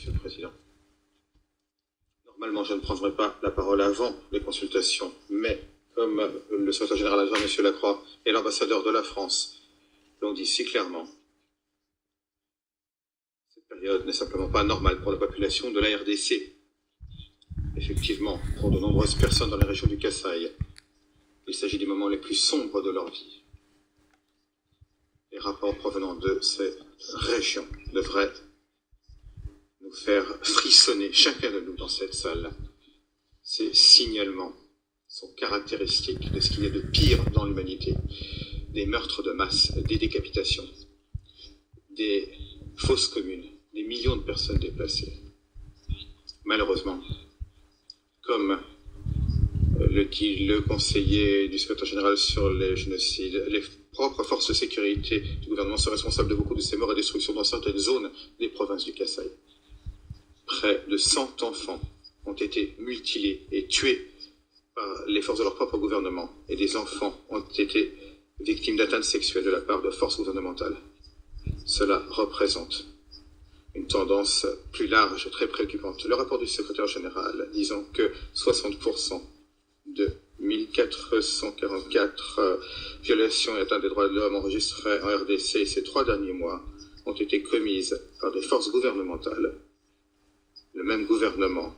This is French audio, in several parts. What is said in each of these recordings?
Monsieur le Président. Normalement, je ne prendrai pas la parole avant les consultations, mais comme le secrétaire général adjoint, M. Lacroix, et l'ambassadeur de la France l'ont dit si clairement, cette période n'est simplement pas normale pour la population de la RDC. Effectivement, pour de nombreuses personnes dans les régions du Kasaï, il s'agit des moments les plus sombres de leur vie. Les rapports provenant de ces régions devraient nous faire frissonner, chacun de nous dans cette salle. Ces signalements sont caractéristiques de ce qu'il y a de pire dans l'humanité. Des meurtres de masse, des décapitations, des fausses communes, des millions de personnes déplacées. Malheureusement, comme le dit le conseiller du secrétaire général sur les génocides, les propres forces de sécurité du gouvernement sont responsables de beaucoup de ces morts et destructions dans certaines zones des provinces du Kasaï. Près de 100 enfants ont été mutilés et tués par les forces de leur propre gouvernement, et des enfants ont été victimes d'atteintes sexuelles de la part de forces gouvernementales. Cela représente une tendance plus large et très préoccupante. Le rapport du secrétaire général disant que 60% de 1444 violations et atteintes des droits de l'homme enregistrées en RDC ces 3 derniers mois ont été commises par des forces gouvernementales. Le même gouvernement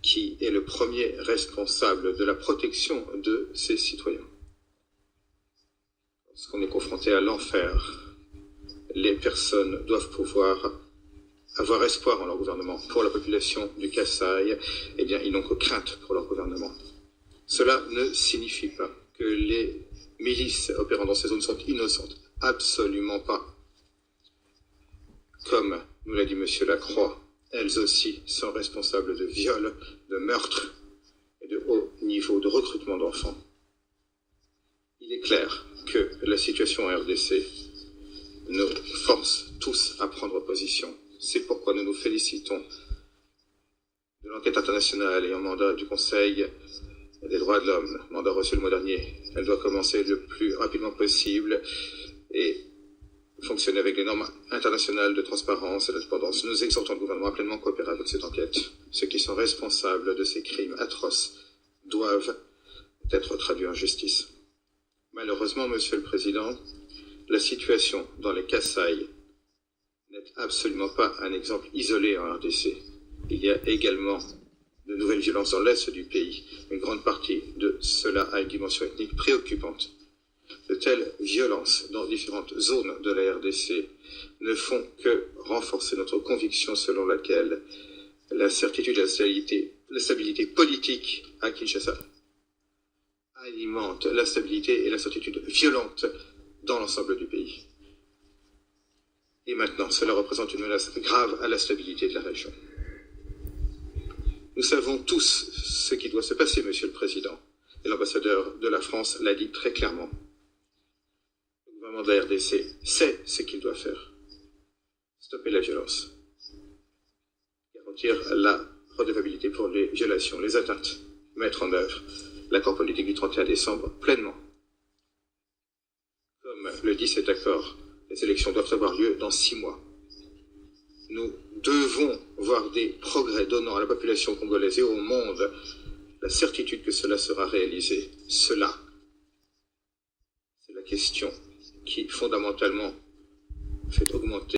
qui est le premier responsable de la protection de ses citoyens. Lorsqu'on est confronté à l'enfer, les personnes doivent pouvoir avoir espoir en leur gouvernement. Pour la population du Kasaï, eh bien, ils n'ont que crainte pour leur gouvernement. Cela ne signifie pas que les milices opérant dans ces zones sont innocentes. Absolument pas. Comme nous l'a dit M. Lacroix, elles aussi sont responsables de viols, de meurtres et de haut niveau de recrutement d'enfants. Il est clair que la situation en RDC nous force tous à prendre position. C'est pourquoi nous nous félicitons de l'enquête internationale et en mandat du Conseil des droits de l'homme, mandat reçu le mois dernier. Elle doit commencer le plus rapidement possible et fonctionner avec les normes internationales de transparence et d'indépendance. Nous exhortons le gouvernement à pleinement coopérer avec cette enquête. Ceux qui sont responsables de ces crimes atroces doivent être traduits en justice. Malheureusement, Monsieur le Président, la situation dans les Kasaï n'est absolument pas un exemple isolé en RDC. Il y a également de nouvelles violences dans l'est du pays. Une grande partie de cela a une dimension ethnique préoccupante. De telles violences dans différentes zones de la RDC ne font que renforcer notre conviction selon laquelle la certitude et la stabilité politique à Kinshasa alimente la stabilité et la certitude violente dans l'ensemble du pays. Et maintenant, cela représente une menace grave à la stabilité de la région. Nous savons tous ce qui doit se passer, Monsieur le Président, et l'ambassadeur de la France l'a dit très clairement. Le gouvernement de la RDC sait ce qu'il doit faire. Stopper la violence. Garantir la redevabilité pour les violations, les atteintes. Mettre en œuvre l'accord politique du 31 décembre pleinement. Comme le dit cet accord, les élections doivent avoir lieu dans 6 mois. Nous devons voir des progrès donnant à la population congolaise et au monde la certitude que cela sera réalisé. Cela, c'est la question qui fondamentalement fait augmenter